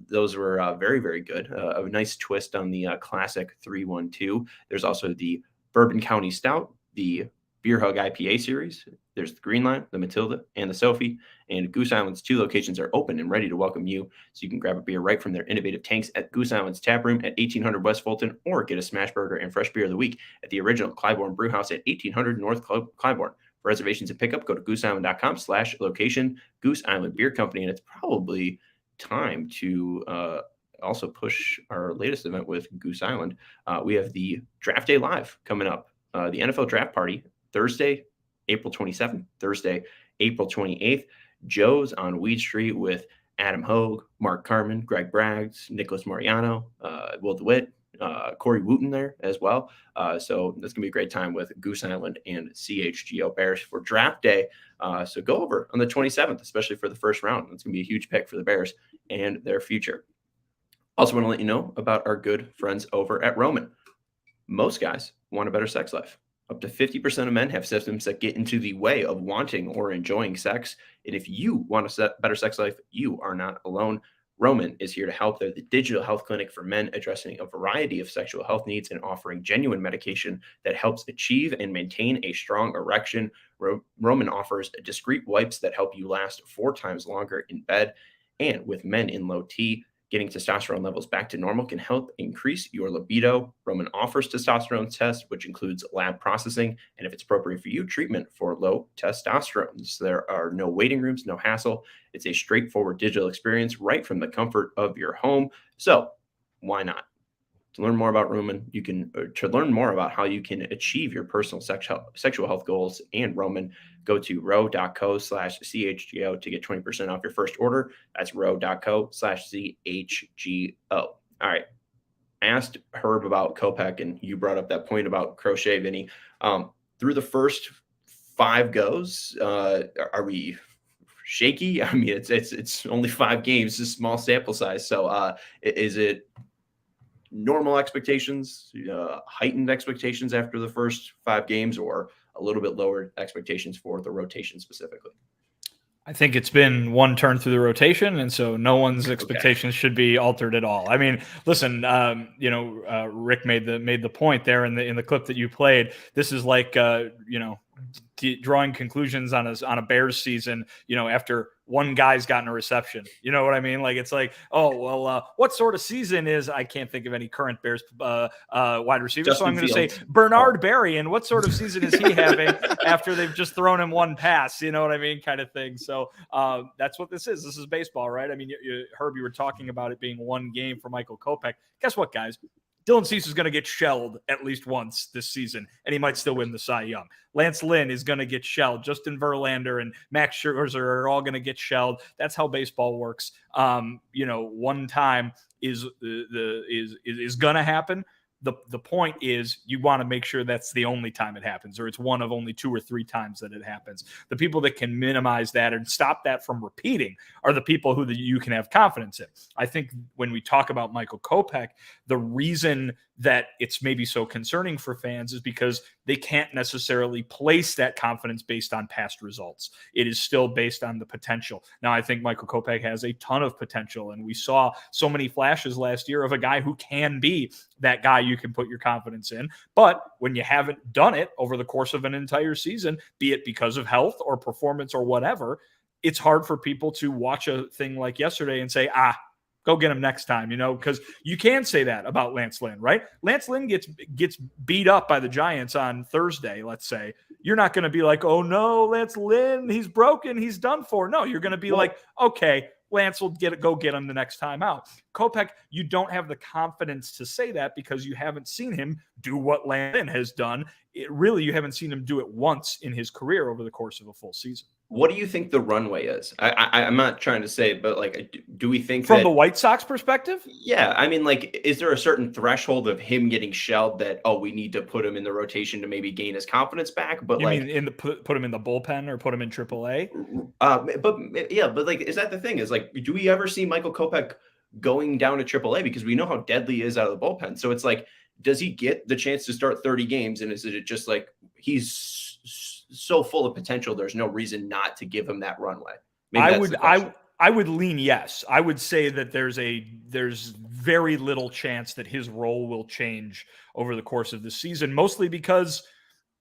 Those were very, very good. A nice twist on the classic 312. There's also the Bourbon County Stout, the Beer Hug IPA series. There's the Green Line, the Matilda, and the Sophie. And Goose Island's 2 locations are open and ready to welcome you, so you can grab a beer right from their innovative tanks at Goose Island's Tap Room at 1800 West Fulton, or get a smash burger and fresh beer of the week at the original Clybourne Brewhouse at 1800 North Clybourne. For reservations and pickup, go to gooseisland.com/location. Goose Island Beer Company. And it's probably time to also push our latest event with Goose Island. We have the Draft Day Live coming up, the NFL Draft Party, Thursday, April 27th, Thursday, April 28th. Joe's on Weed Street with Adam Hogue, Mark Carman, Greg Braggs, Nicholas Mariano, Will DeWitt, Corey Wooten there as well. So that's going to be a great time with Goose Island and CHGO Bears for draft day. So go over on the 27th, especially for the first round. It's going to be a huge pick for the Bears and their future. Also want to let you know about our good friends over at Roman. Most guys want a better sex life. Up to 50% of men have symptoms that get into the way of wanting or enjoying sex. And if you want a better sex life, you are not alone. Roman is here to help. They're the digital health clinic for men, addressing a variety of sexual health needs and offering genuine medication that helps achieve and maintain a strong erection. Roman offers discreet wipes that help you last 4 times longer in bed. And with men in low T, getting testosterone levels back to normal can help increase your libido. Roman offers testosterone tests, which includes lab processing, and if it's appropriate for you, treatment for low testosterone. So there are no waiting rooms, no hassle. It's a straightforward digital experience right from the comfort of your home. So why not? To learn more about Roman, to learn more about how you can achieve your personal sexual health goals and Roman, go to ro.co/CHGO to get 20% off your first order. That's ro.co/CHGO. All right. I asked Herb about Kopech, and you brought up that point about Crochet, Vinny. Through the first 5 goes, are we shaky? I mean, it's only 5 games, it's a small sample size. So is it normal expectations, heightened expectations after the first 5 games, or a little bit lower expectations for the rotation specifically? I think it's been one turn through the rotation, and so no one's expectations should be altered at all. I mean, listen, Rick made the point there in the clip that you played. This is like drawing conclusions on a Bears season, after one guy's gotten a reception. You know what I mean? Like, it's like, what sort of season is, I can't think of any current Bears wide receivers. Justin so I'm going to say Fields. Bernard Berry. And what sort of season is he having after they've just thrown him one pass? You know what I mean? Kind of thing. So that's what this is. This is baseball, right? I mean, Herb, you were talking about it being one game for Michael Kopech. Guess what, guys? Dylan Cease is going to get shelled at least once this season, and he might still win the Cy Young. Lance Lynn is going to get shelled. Justin Verlander and Max Scherzer are all going to get shelled. That's how baseball works. One time is going to happen. The point is, you want to make sure that's the only time it happens, or it's one of only 2 or 3 times that it happens. The people that can minimize that and stop that from repeating are the people who you can have confidence in. I think when we talk about Michael Kopech, the reason that it's maybe so concerning for fans is because they can't necessarily place that confidence based on past results. It is still based on the potential. Now, I think Michael Kopech has a ton of potential, and we saw so many flashes last year of a guy who can be that guy you can put your confidence in. But when you haven't done it over the course of an entire season, be it because of health or performance or whatever, it's hard for people to watch a thing like yesterday and say, go get him next time, because you can say that about Lance Lynn, right? Lance Lynn gets beat up by the Giants on Thursday, let's say. You're not going to be like, oh no, Lance Lynn, he's broken, he's done for. No, you're going to be like, okay, Lance will go get him the next time out. Kopech, you don't have the confidence to say that because you haven't seen him do what Lance Lynn has done. You haven't seen him do it once in his career over the course of a full season. What do you think the runway is? I'm not trying to say, but do we think from the White Sox perspective? Yeah. I mean, is there a certain threshold of him getting shelled that, we need to put him in the rotation to maybe gain his confidence back? But you mean put him in the bullpen or put him in AAA? But is that the thing is do we ever see Michael Kopech going down to AAA? Because we know how deadly he is out of the bullpen. So it's does he get the chance to start 30 games? And is it just he's so full of potential, there's no reason not to give him that runway? I would lean yes. I would say that there's very little chance that his role will change over the course of the season, mostly because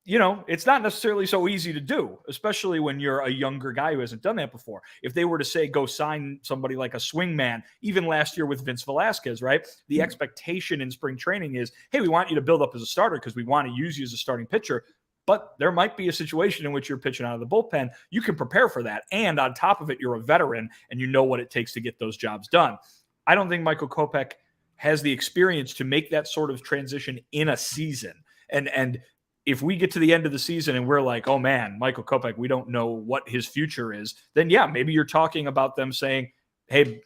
it's not necessarily so easy to do, especially when you're a younger guy who hasn't done that before. If they were to say, go sign somebody like a swingman, even last year with Vince Velasquez, right? The expectation in spring training is, hey, we want you to build up as a starter because we want to use you as a starting pitcher. But there might be a situation in which you're pitching out of the bullpen. You can prepare for that. And on top of it, you're a veteran and you know what it takes to get those jobs done. I don't think Michael Kopech has the experience to make that sort of transition in a season. And if we get to the end of the season and we're like, oh man, Michael Kopech, we don't know what his future is, then yeah, maybe you're talking about them saying, hey,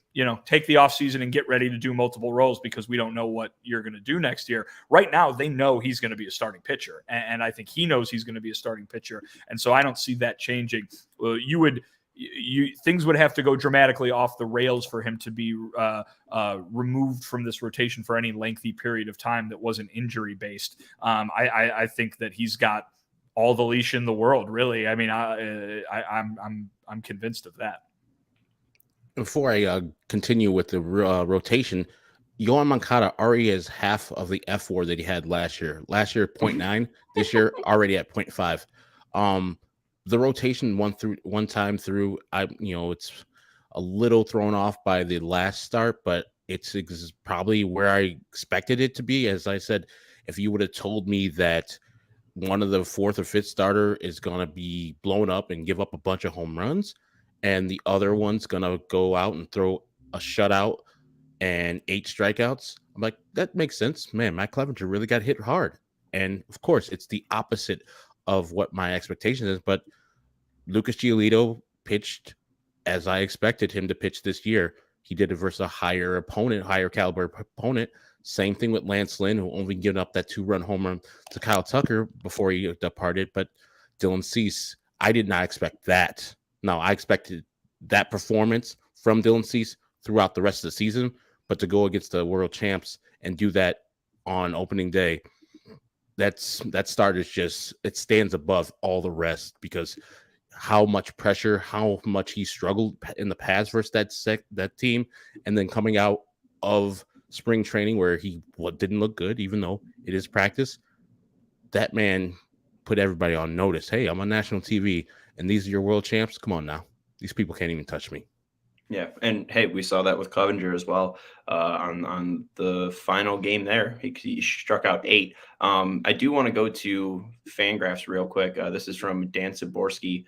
take the offseason and get ready to do multiple roles because we don't know what you're going to do next year. Right now, they know he's going to be a starting pitcher. And I think he knows he's going to be a starting pitcher. And so I don't see that changing. Things would have to go dramatically off the rails for him to be removed from this rotation for any lengthy period of time that wasn't injury based. I think that he's got all the leash in the world, really. I mean, I'm convinced of that. Before I continue with the rotation, Yoan Moncada already has half of the F4 that he had last year. Last year, 0.9. This year, already at 0.5. The rotation one time through, it's a little thrown off by the last start, but it's probably where I expected it to be. As I said, if you would have told me that one of the fourth or fifth starter is going to be blown up and give up a bunch of home runs, and the other one's going to go out and throw a shutout and 8 strikeouts, I'm like, that makes sense. Man, Mike Clevinger really got hit hard. And, of course, it's the opposite of what my expectation is. But Lucas Giolito pitched as I expected him to pitch this year. He did it versus a higher caliber opponent. Same thing with Lance Lynn, who only given up that 2-run home run to Kyle Tucker before he departed. But Dylan Cease, I did not expect that. No, I expected that performance from Dylan Cease throughout the rest of the season, but to go against the world champs and do that on opening day, that start is just, it stands above all the rest because how much pressure, how much he struggled in the past versus that team, and then coming out of spring training where he didn't look good, even though it is practice, that man put everybody on notice. Hey, I'm on national TV, and these are your world champs. Come on now. These people can't even touch me. Yeah, and hey, we saw that with Clevinger as well on the final game there. He struck out 8. I do want to go to Fangraphs real quick. This is from Dan Saborski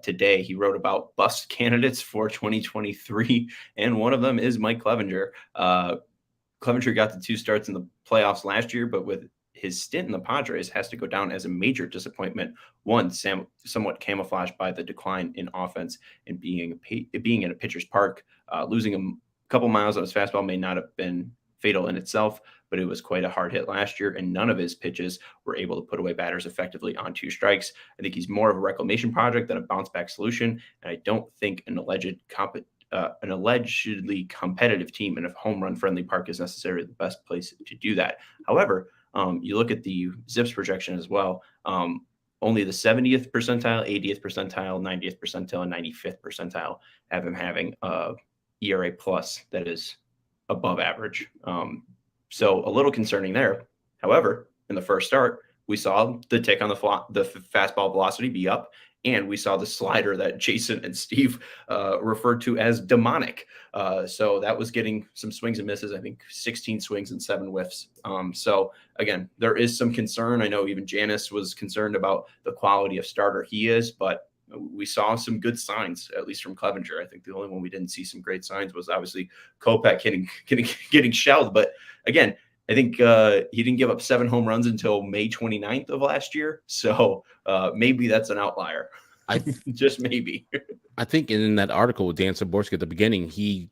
today. He wrote about bust candidates for 2023, and one of them is Mike Clevinger. Clevinger got the 2 starts in the playoffs last year, but with his stint in the Padres has to go down as a major disappointment. One, somewhat camouflaged by the decline in offense and being in a pitcher's park. Losing a couple miles on his fastball may not have been fatal in itself, but it was quite a hard hit last year, and none of his pitches were able to put away batters effectively on 2 strikes. I think he's more of a reclamation project than a bounce-back solution, and I don't think an allegedly competitive team in a home run-friendly park is necessarily the best place to do that. However, you look at the ZiPS projection as well. Only the 70th percentile, 80th percentile, 90th percentile, and 95th percentile have him having ERA plus that is above average. So a little concerning there. However, in the first start, we saw the tick on the fastball velocity be up, and we saw the slider that Jason and Steve referred to as demonic. So that was getting some swings and misses, I think 16 swings and 7 whiffs. So again, there is some concern. I know even Janice was concerned about the quality of starter he is, but we saw some good signs, at least from Clevinger. I think the only one we didn't see some great signs was obviously Kopech getting shelled. But again, I think he didn't give up 7 home runs until May 29th of last year. So maybe that's an outlier. Just maybe. I think in that article with Dan Saborski at the beginning, he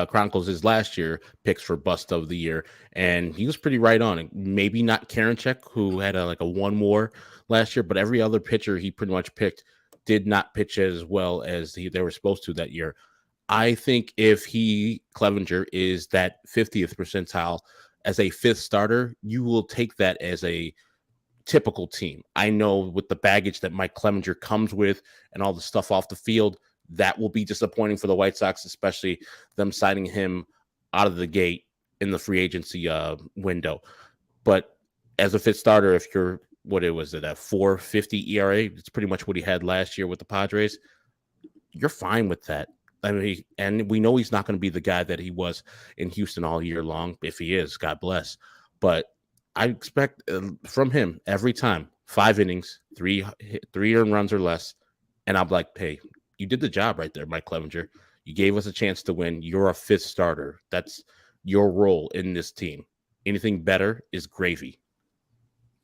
chronicles his last year picks for bust of the year, and he was pretty right on it. Maybe not Karinchak, who had a 1 WAR last year, but every other pitcher he pretty much picked did not pitch as well as they were supposed to that year. I think if Clevinger is that 50th percentile as a 5th starter, you will take that as a typical team. I know with the baggage that Mike Clevinger comes with and all the stuff off the field, that will be disappointing for the White Sox, especially them signing him out of the gate in the free agency window. But as a 5th starter, if you're, a 4.50 ERA, it's pretty much what he had last year with the Padres, you're fine with that. I mean, and we know he's not going to be the guy that he was in Houston all year long. If he is, God bless. But I expect from him every time 5 innings, 3 earned runs or less. And I'm like, hey, you did the job right there, Mike Clevinger. You gave us a chance to win. You're a 5th starter. That's your role in this team. Anything better is gravy.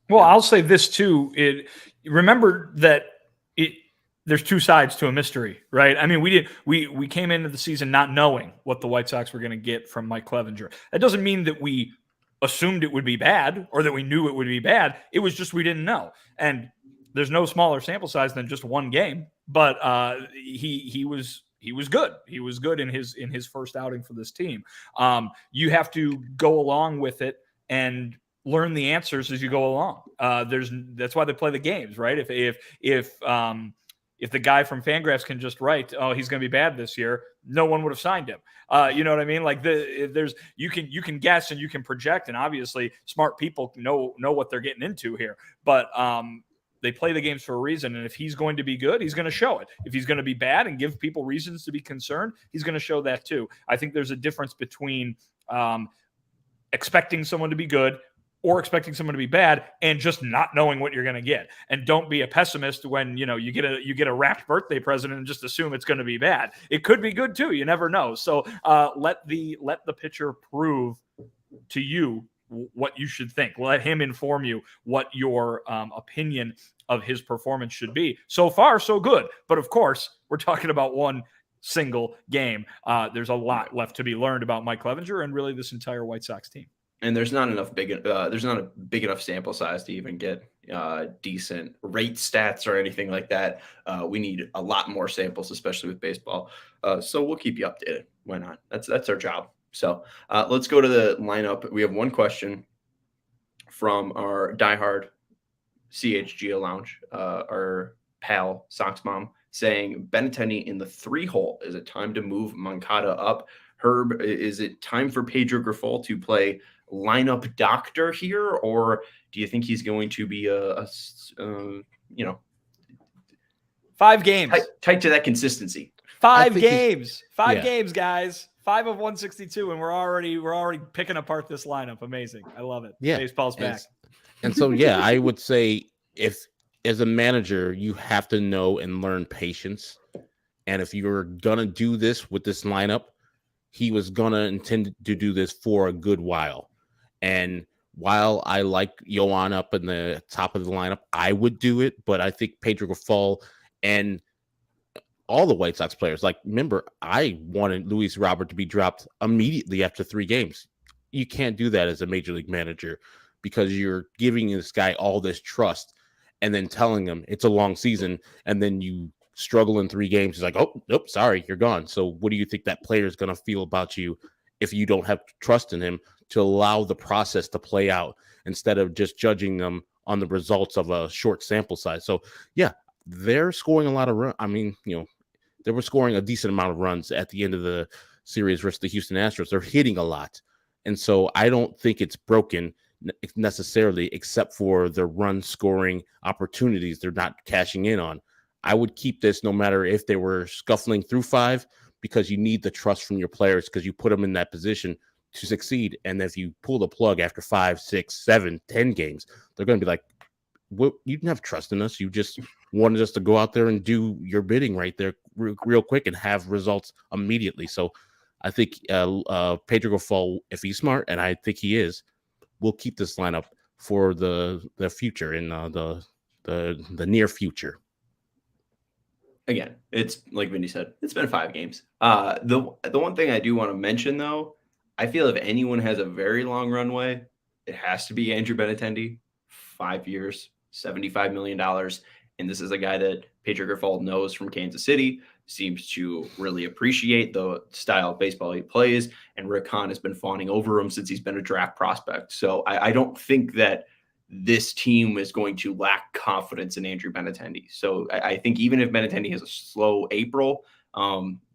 Well, I'll say this too. Remember that there's two sides to a mystery, right? I mean, we came into the season not knowing what the White Sox were going to get from Mike Clevinger. That doesn't mean that we assumed it would be bad or that we knew it would be bad. It was just we didn't know. And there's no smaller sample size than just one game, but he was good. He was good in his first outing for this team. You have to go along with it and learn the answers as you go along. That's why they play the games, right? If the guy from Fangraphs can just write, "Oh, he's going to be bad this year," no one would have signed him. You know what I mean? Like you can guess and you can project, and obviously smart people know what they're getting into here. But they play the games for a reason, and if he's going to be good, he's going to show it. If he's going to be bad and give people reasons to be concerned, he's going to show that too. I think there's a difference between expecting someone to be good or expecting someone to be bad and just not knowing what you're going to get. And don't be a pessimist when, you get a wrapped birthday present and just assume it's going to be bad. It could be good too. You never know. So let the pitcher prove to you what you should think. Let him inform you what your opinion of his performance should be. So far, so good. But of course, we're talking about one single game. There's a lot left to be learned about Mike Clevinger and really this entire White Sox team. And there's not a big enough sample size to even get decent rate stats or anything like that. We need a lot more samples, especially with baseball. So we'll keep you updated. Why not? That's our job. So let's go to the lineup. We have one question from our diehard CHGO Lounge, our pal Sox Mom, saying Benintendi in the 3-hole. Is it time to move Moncada up? Herb, is it time for Pedro Grifol to play lineup doctor here, or do you think he's going to be a 5 games tight to that consistency? 5 games, games, guys. 5 of 162, and we're already picking apart this lineup. Amazing, I love it. Yeah, baseball's back. And so I would say if as a manager you have to know and learn patience, and if you're gonna do this with this lineup, he was gonna intend to do this for a good while. And while I like Yoan up in the top of the lineup, I would do it. But I think Pedro Grifol and all the White Sox players, remember, I wanted Luis Robert to be dropped immediately after 3 games. You can't do that as a major league manager because you're giving this guy all this trust and then telling him it's a long season. And then you struggle in 3 games. He's like, oh, nope, sorry, you're gone. So what do you think that player is going to feel about you if you don't have trust in him to allow the process to play out instead of just judging them on the results of a short sample size? So, they're scoring a lot of runs. I mean, they were scoring a decent amount of runs at the end of the series versus the Houston Astros. They're hitting a lot. And so I don't think it's broken necessarily, except for the run scoring opportunities they're not cashing in on. I would keep this no matter if they were scuffling through 5, because you need the trust from your players because you put them in that position to succeed. And if you pull the plug after 5, 6, 7, 10 games, they're going to be like, well, you didn't have trust in us. You just wanted us to go out there and do your bidding right there real quick and have results immediately. So I think Pedro Grifol, if he's smart, and I think he is, will keep this lineup for the future in the near future. Again, it's like Vinny said, it's been 5 games. The one thing I do want to mention, though, I feel if anyone has a very long runway, it has to be Andrew Benintendi. 5 years, $75 million. And this is a guy that Pedro Grifol knows from Kansas City, seems to really appreciate the style of baseball he plays. And Rick Hahn has been fawning over him since he's been a draft prospect. So I don't think that this team is going to lack confidence in Andrew Benintendi. So I think even if Benintendi has a slow April,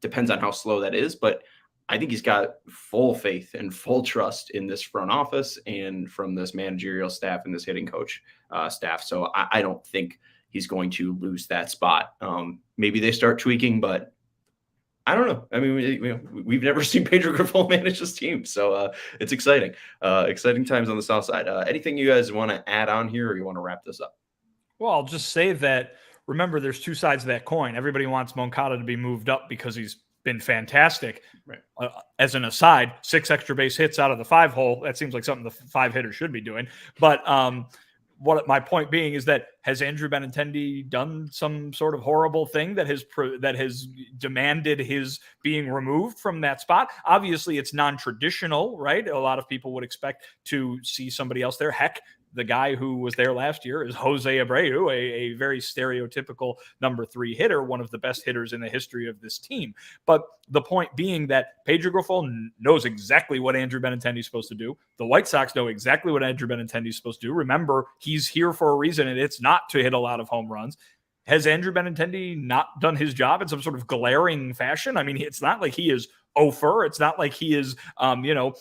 depends on how slow that is, but I think he's got full faith and full trust in this front office and from this managerial staff and this hitting coach staff. So I don't think he's going to lose that spot. Maybe they start tweaking, but I don't know. I mean, we've never seen Pedro Grifol manage this team, so it's exciting. Exciting times on the South Side. Anything you guys want to add on here, or you want to wrap this up? Well, I'll just say that, remember, there's 2 sides of that coin. Everybody wants Moncada to be moved up because he's been fantastic. Right. As an aside, 6 extra base hits out of the 5 hole. That seems like something the 5 hitter should be doing. But what my point being is that has Andrew Benintendi done some sort of horrible thing that has demanded his being removed from that spot? Obviously, it's non-traditional, right? A lot of people would expect to see somebody else there. Heck, the guy who was there last year is Jose Abreu, a very stereotypical number 3 hitter, one of the best hitters in the history of this team. But the point being that Pedro Grifol knows exactly what Andrew Benintendi is supposed to do. The White Sox know exactly what Andrew Benintendi is supposed to do. Remember, he's here for a reason, and it's not to hit a lot of home runs. Has Andrew Benintendi not done his job in some sort of glaring fashion? I mean, it's not like he is over. It's not like he is,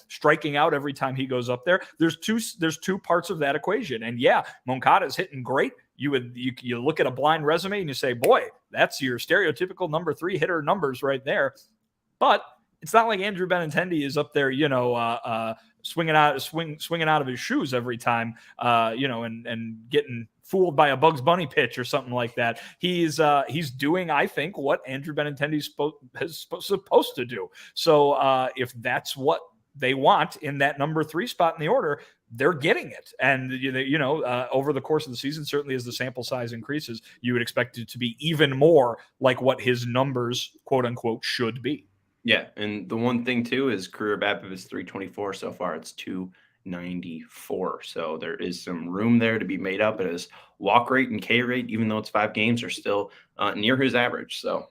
striking out every time he goes up there. There's two parts of that equation. And yeah, Moncada is hitting great. You look at a blind resume and you say, boy, that's your stereotypical number 3 hitter numbers right there. But it's not like Andrew Benintendi is up there, swinging out of his shoes every time, and getting fooled by a Bugs Bunny pitch or something like that. He's doing, I think, what Andrew Benintendi is supposed to do. So if that's what they want in that number 3 spot in the order, they're getting it. And, over the course of the season, certainly as the sample size increases, you would expect it to be even more like what his numbers, quote unquote, should be. Yeah. And the one thing too is career BABIP is 324 so far. It's 294. So there is some room there to be made up. And his walk rate and K rate, even though it's 5 games, are still near his average. So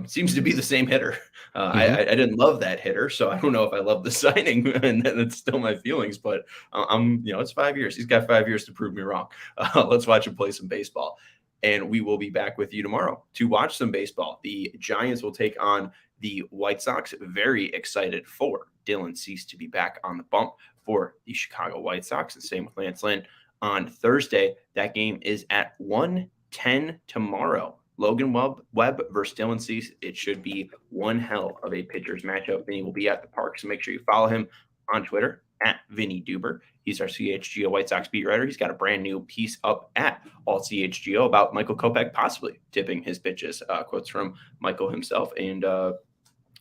seems to be the same hitter. I didn't love that hitter, so I don't know if I love the signing, and that's still my feelings. But it's 5 years. He's got 5 years to prove me wrong. Let's watch him play some baseball, and we will be back with you tomorrow to watch some baseball. The Giants will take on the White Sox. Very excited for Dylan Cease to be back on the bump for the Chicago White Sox, and same with Lance Lynn on Thursday. That game is at 1:10 tomorrow. Logan Webb versus Dylan Cease. It should be one hell of a pitcher's matchup. Vinny will be at the park, so make sure you follow him on Twitter at Vinny Duber. He's our CHGO White Sox beat writer. He's got a brand new piece up at All CHGO about Michael Kopech possibly tipping his pitches. Quotes from Michael himself and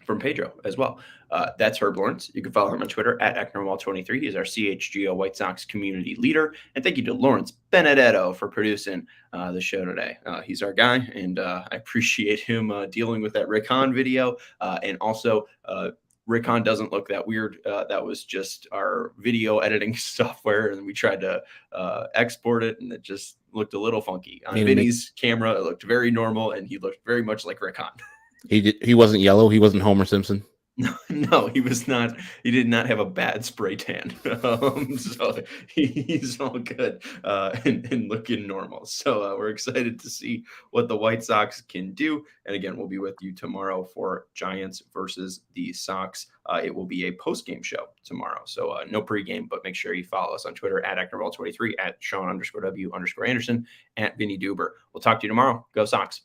from Pedro as well. That's Herb Lawrence. You can follow him on Twitter at Ecknerwall23. He's our CHGO White Sox community leader. And thank you to Lawrence Benedetto for producing the show today. He's our guy, and I appreciate him dealing with that Rick Hahn video. And also, Rick Hahn doesn't look that weird. That was just our video editing software, and we tried to export it, and it just looked a little funky. On Vinny's camera, it looked very normal, and he looked very much like Rick Hahn. He wasn't yellow. He wasn't Homer Simpson. No, he was not. He did not have a bad spray tan. So he's all good and looking normal. So we're excited to see what the White Sox can do. And again, we'll be with you tomorrow for Giants versus the Sox. It will be a post-game show tomorrow. So no pregame, but make sure you follow us on Twitter at Ecknerwall23, at Sean_W_Anderson, at Vinny Duber. We'll talk to you tomorrow. Go Sox.